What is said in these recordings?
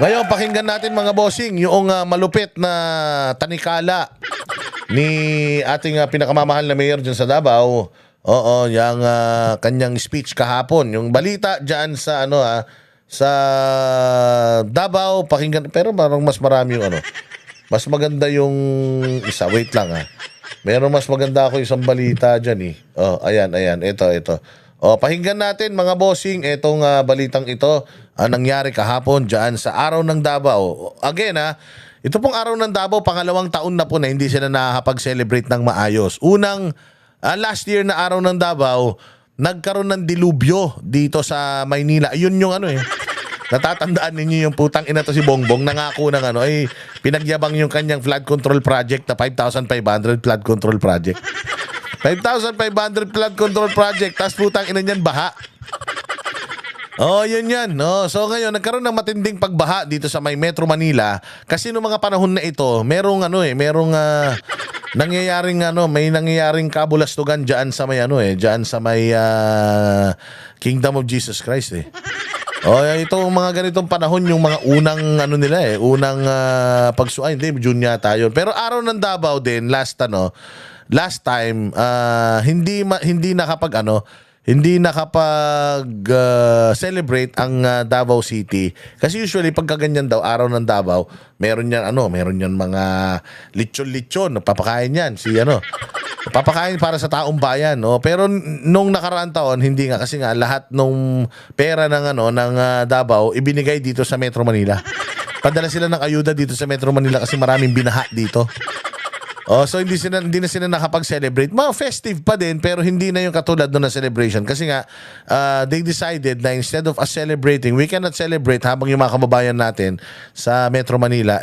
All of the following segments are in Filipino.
Ngayon, pakinggan natin mga bossing, yung malupit na tanikala ni ating pinakamamahal na mayor dyan sa Davao. Oo, yung kanyang speech kahapon. Yung balita dyan sa sa Davao, pakinggan. Pero parang mas marami yung mas maganda yung isa. Wait lang Meron mas maganda ako isang balita dyan Oh, ayan. Ito. O, pakinggan natin mga bossing itong balitang ito nangyari kahapon dyan sa Araw ng Davao. Again ito pong Araw ng Davao, pangalawang taon na po na hindi sila nakakapag-celebrate ng maayos. Unang last year na Araw ng Davao, nagkaroon ng dilubyo dito sa Maynila. Ayun yung natatandaan ninyo yung putang ina to si Bongbong, nangako ng ay pinagyabang yung kanyang flood control project na 5,500 flood control project. 5,500 flood control project, tapos putang ina niyan baha. Oh, yun. No, so ngayon nagkaroon ng matinding pagbaha dito sa may Metro Manila kasi noong mga panahon na ito, merong nangyayaring may nangyayaring kabulastugan diyan sa may diyan sa may Kingdom of Jesus Christ Oh, itong mga ganitong panahon yung mga unang nila unang pagsuay, hindi June yata yun. Pero Araw ng Davao din last time hindi nakapag celebrate ang Davao City kasi usually pagka ganyan daw Araw ng Davao meron yan mga lechon papakain yan papakain para sa taong bayan pero nung nakaraang taon hindi nga kasi nga lahat nung pera ng ng Davao ibinigay dito sa Metro Manila. Padala sila ng ayuda dito sa Metro Manila kasi maraming binaha dito. So hindi na sila nakapag-celebrate. Mga festive pa din pero hindi na yung katulad doon na celebration kasi nga they decided na instead of us celebrating, we cannot celebrate habang yung mga kababayan natin sa Metro Manila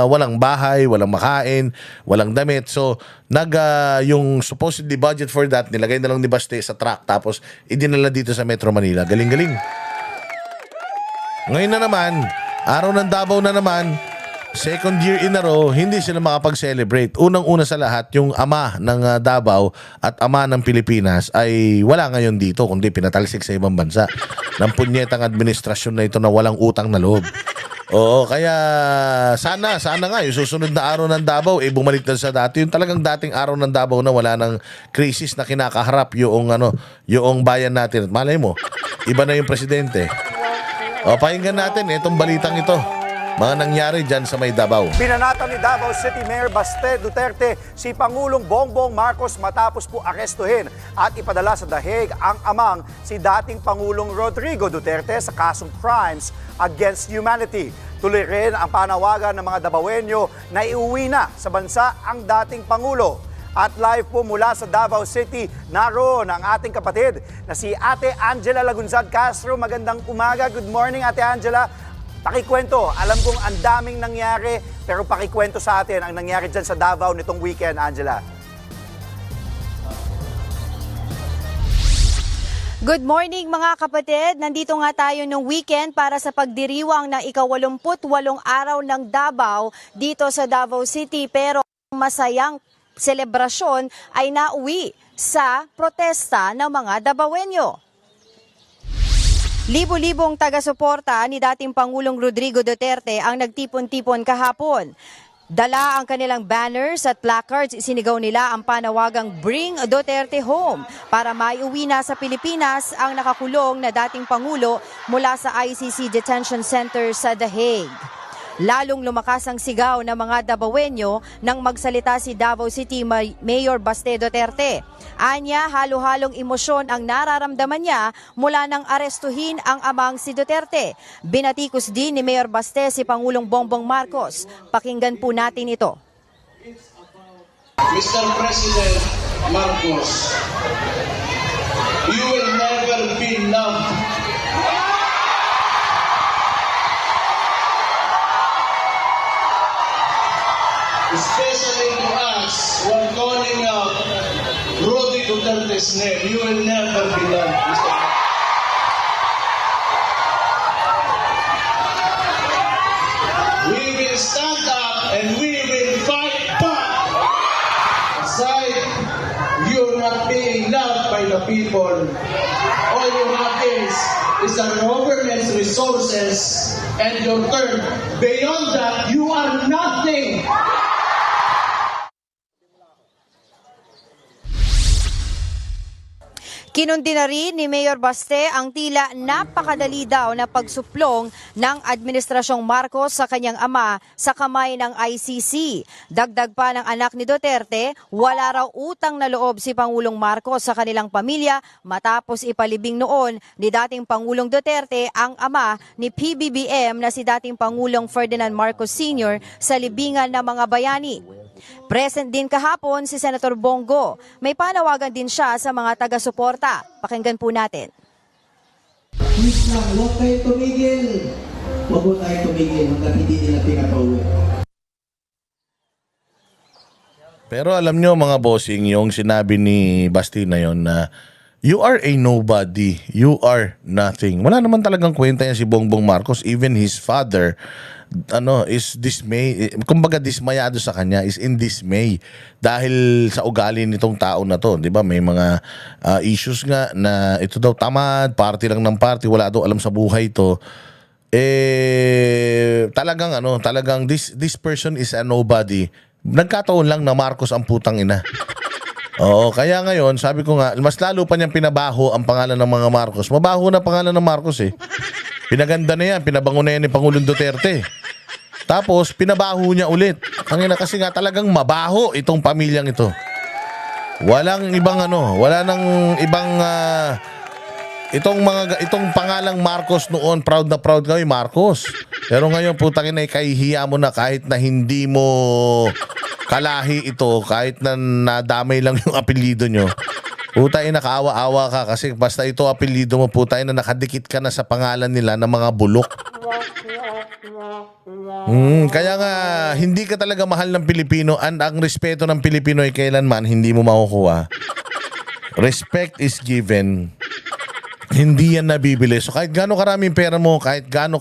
walang bahay, walang makain, walang damit. So yung supposedly budget for that nilagay na lang ni Baste sa truck tapos idinala dito sa Metro Manila. Galing-galing. Ngayon na naman, Araw ng Davao na naman, second year in a row, hindi sila makapag-celebrate. Unang-una sa lahat, yung ama ng Davao at ama ng Pilipinas ay wala ngayon dito, kundi pinatalsik sa ibang bansa ng punyetang administrasyon na ito na walang utang na loob. Oo, kaya sana nga yung susunod na Araw ng Davao bumalik na sa dati. Yung talagang dating Araw ng Davao na wala ng krisis na kinakaharap yung bayan natin. At malay mo, iba na yung presidente. O, pakinggan natin itong balitang ito. Mga nangyari dyan sa may Davao. Binanatan ni Davao City Mayor Baste Duterte si Pangulong Bongbong Marcos matapos po arestuhin at ipadala sa The Hague ang amang si dating Pangulong Rodrigo Duterte sa kasong crimes against humanity. Tuloy rin ang panawagan ng mga Davaoenyo na iuwi na sa bansa ang dating Pangulo. At live po mula sa Davao City, naroon ang ating kapatid na si Ate Angela Lagunzad Castro. Magandang umaga. Good morning, Ate Angela. Pakikwento, alam kong ang daming nangyari, pero pakikwento sa atin ang nangyari dyan sa Davao nitong weekend, Angela. Good morning mga kapatid, nandito nga tayo nung weekend para sa pagdiriwang ng ika-88 araw ng Davao dito sa Davao City. Pero masayang selebrasyon ay nauwi sa protesta ng mga Davaoenyo. Libo-libong taga-suporta ni dating Pangulong Rodrigo Duterte ang nagtipon-tipon kahapon. Dala ang kanilang banners at placards, isinigaw nila ang panawagang Bring Duterte Home para maiuwi na sa Pilipinas ang nakakulong na dating Pangulo mula sa ICC Detention Center sa The Hague. Lalong lumakas ang sigaw ng mga Davaoenyo nang magsalita si Davao City Mayor Baste Duterte. Anya, halo-halong emosyon ang nararamdaman niya mula nang arestuhin ang amang si Duterte. Binatikos din ni Mayor Baste si Pangulong Bongbong Marcos. Pakinggan po natin ito. Mr. President Marcos, you will never be loved. Especially to us who are calling out Rodi Duterte's name, you will never be loved, Mr. We will stand up and we will fight back. Aside, you're not being loved by the people. All you have is a government's resources and your turn. Beyond that, you are nothing. Kinundi na rin ni Mayor Baste ang tila napakadali daw na pagsuplong ng Administrasyong Marcos sa kanyang ama sa kamay ng ICC. Dagdag pa ng anak ni Duterte, wala raw utang na loob si Pangulong Marcos sa kanilang pamilya matapos ipalibing noon ni dating Pangulong Duterte ang ama ni PBBM na si dating Pangulong Ferdinand Marcos Sr. sa libingan ng mga bayani. Present din kahapon si Senator Bongo. May panawagan din siya sa mga taga-suporta. Pakinggan po natin. Please lang, huwag kayo tumigil. Huwag mo tayo tumigil hanggang hindi nila pinapauwi. Pero alam nyo mga bossing, yung sinabi ni Basti na yon na you are a nobody, you are nothing. Wala naman talagang kwenta yan si Bongbong Marcos. Even his father is dismay, kumbaga dismayado sa kanya, is in dismay dahil sa ugali nitong tao na to, 'di ba? May mga issues nga na ito daw tamad, party lang ng party, wala daw alam sa buhay to. Talagang this person is a nobody. Nagkataon lang na Marcos ang putang ina. Oo, kaya ngayon, sabi ko nga, mas lalo pa niyang pinabaho ang pangalan ng mga Marcos. Mabaho na pangalan ng Marcos eh. Pinaganda na yan, pinabango na yan ni Pangulong Duterte. Tapos, pinabaho niya ulit. Tangina kasi nga talagang mabaho itong pamilyang ito. Walang ibang wala nang ibang itong pangalang Marcos noon, proud na proud kami Marcos. Pero ngayon, putang ina, kahihiya mo na kahit na hindi mo kalahi ito, kahit na nadamay lang yung apelyido nyo. Puta ina, kaawa-awa ka kasi basta ito apelyido mo, puta ina, nakadikit ka na sa pangalan nila ng mga bulok. Kaya nga, hindi ka talaga mahal ng Pilipino, and ang respeto ng Pilipino ay kailanman hindi mo makukuha. Respect is given. Hindi yan nabibili. So kahit gaano karaming pera mo, kahit gaano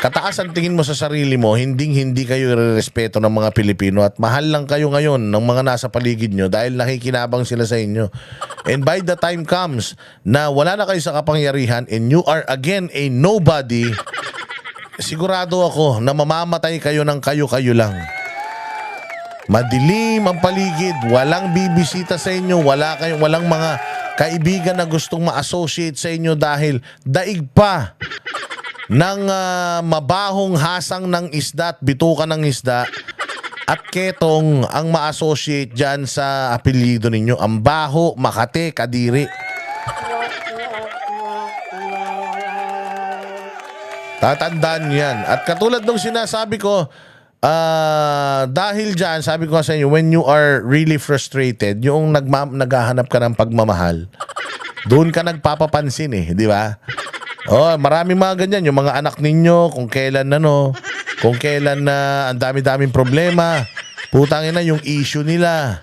kataas ang tingin mo sa sarili mo, hindi kayo respeto ng mga Pilipino, at mahal lang kayo ngayon ng mga nasa paligid nyo dahil nakikinabang sila sa inyo. And by the time comes na wala na kayo sa kapangyarihan and you are again a nobody, sigurado ako na mamamatay kayo ng kayo-kayo lang. Madilim ang paligid, walang bibisita sa inyo, walang mga kaibigan na gustong ma-associate sa inyo dahil daig pa ng mabahong hasang ng isda at bituka ng isda at ketong ang ma-associate dyan sa apelyido ninyo. Ang baho, Makate, Kadiri. Tatandaan yan. At katulad nung sinasabi ko, dahil dyan, sabi ko sa inyo, when you are really frustrated, yung naghahanap ka ng pagmamahal, doon ka nagpapapansin di ba? Oh, marami mga ganyan, yung mga anak ninyo, kung kailan na ang dami-daming problema, putang ina yung issue nila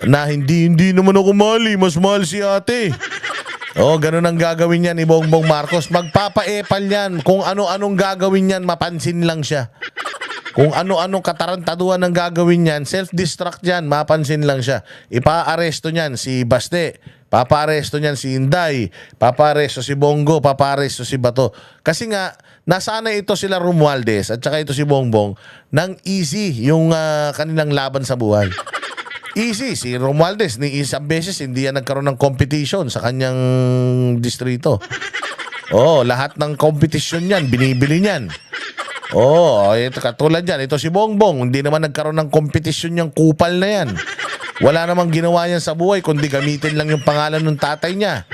na hindi naman ako mali, mas mahal si ate. Oh, ganun ang gagawin yan ni Bongbong Marcos. Magpapa-epal yan. Kung ano-anong gagawin yan, mapansin lang siya. Kung ano-anong katarantaduhan ang gagawin yan, self-destruct yan, mapansin lang siya. Ipa-aresto niyan si Baste, papa-aresto niyan si Inday, papa-aresto si Bongo, papa-aresto si Bato. Kasi nga, nasanay ito sila Romualdez at saka ito si Bongbong nang easy yung kanilang laban sa buhay. Easy, si Romualdez ni isang beses hindi yan nagkaroon ng competition sa kanyang distrito. Oh, lahat ng competition niyan, binibili niyan. Oh, ito katulad yan. Ito si Bongbong, hindi naman nagkaroon ng competition yung kupal na yan. Wala namang ginawa yan sa buhay, kundi gamitin lang yung pangalan ng tatay niya.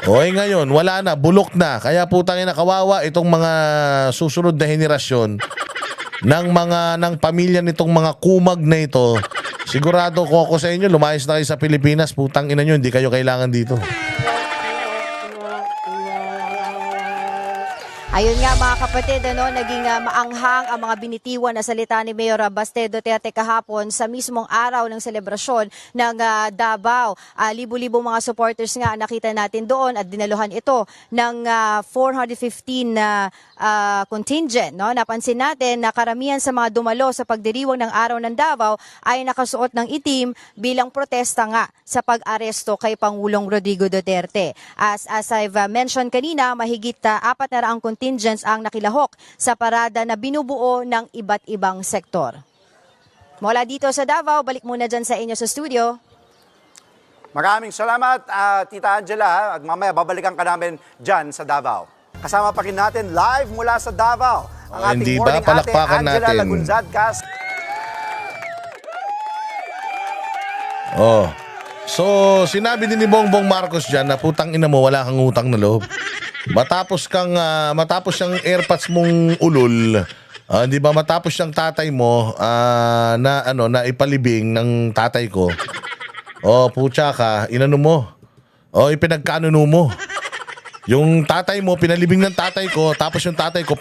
O ngayon, wala na, bulok na. Kaya putang ina, kawawa itong mga susunod na henerasyon ng pamilya nitong mga kumag na ito. Sigurado ko ako sa inyo, lumayas na kayo sa Pilipinas, putang ina nyo, hindi kayo kailangan dito. Ayun nga mga kapatid, naging maanghang ang mga binitiwan na salita ni Mayor Baste Duterte kahapon sa mismong araw ng selebrasyon ng Davao. Libo-libo mga supporters nga nakita natin doon at dinaluhan ito ng 415 contingent. No? Napansin natin na karamihan sa mga dumalo sa pagdiriwang ng araw ng Davao ay nakasuot ng itim bilang protesta nga sa pag-aresto kay Pangulong Rodrigo Duterte. As I've mentioned kanina, mahigit 400 contingents ang nakilahok sa parada na binubuo ng iba't ibang sektor. Mula dito sa Davao, balik muna dyan sa inyo sa studio. Maraming salamat, Tita Angela. At mamaya babalikan ka namin dyan sa Davao. Kasama pa rin natin live mula sa Davao ang ating Hindi ba? morning ate, Palakpakan Angela natin. Lagunzad. Oh. So, sinabi din ni Bongbong Marcos diyan na putang ina mo, wala kang utang na loob. Matapos yung airpods mong ulol, di ba matapos yung tatay mo na ipalibing ng tatay ko. Oh, putya ka, inano mo. Oh, ipinagkanuno mo. Yung tatay mo pinalibing ng tatay ko, tapos yung tatay ko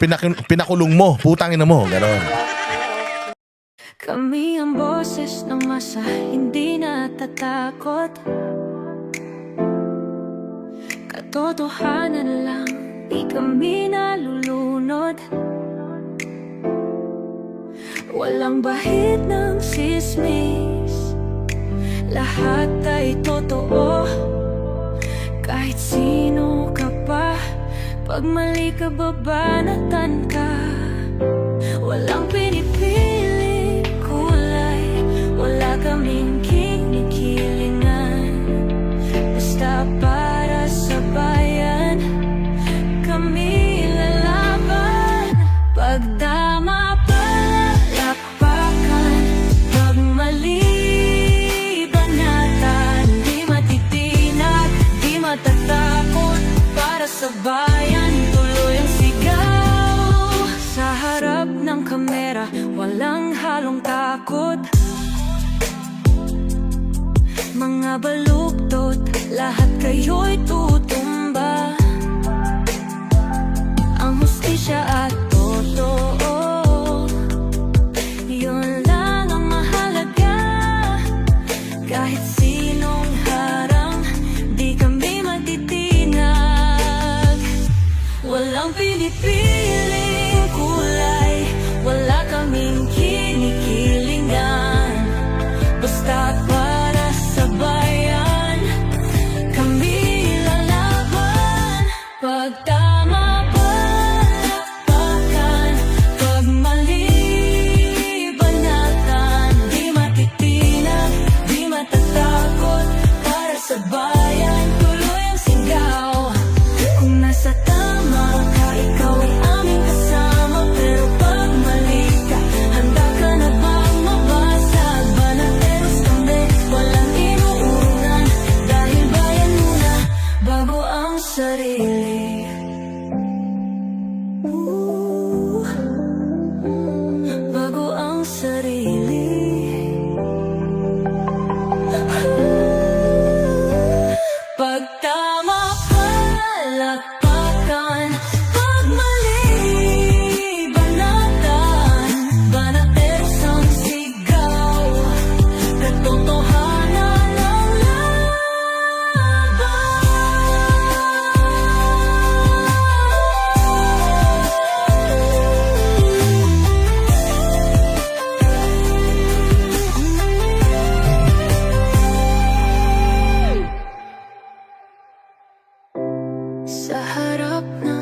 pinakulong mo. Putang ina mo, gano'n. Kami ang boses ng masa, hindi natatakot. Katotohanan lang, di kami nalulunod. Walang bahid ng sismis, lahat ay totoo. Kahit sino ka pa, pag mali ka babanatan ka. Walang pinipili kulay, wala kaming kinikilingan. Basta para sa bayan, kami lalaban. Pag tama palakpakan, pag mali banatan. Di matitinag, di matatakot, para sa bayan tuloy ang sigaw. Sa harap ng kamera, walang halong takot. Mga baluktot, lahat kayo'y tutumba. Ang hustisya at totoo, yun lang ang mahalaga. Kahit sinong harang, di kami matitinag. Walang pinipiling kulay, wala kaming kinikilingan. Basta para sa bayan, kami lalaban. Pag tama palakpakan, pag mali banatan. Di matitinag, di matatakot, para sa bayan tuloy ang sigaw. Kung nasa tama ka, ikaw ay aming kasama. Pero pag mali ka, handa ka na bang mabasag? Banateros kami, walang inuunan. Dahil bayan muna, bago ang sarili. Bago ang sarili. Pag tama palakpakan, pag mali banatan. Banateros ang sigaw, katotohanan ang laban. Sa harap ng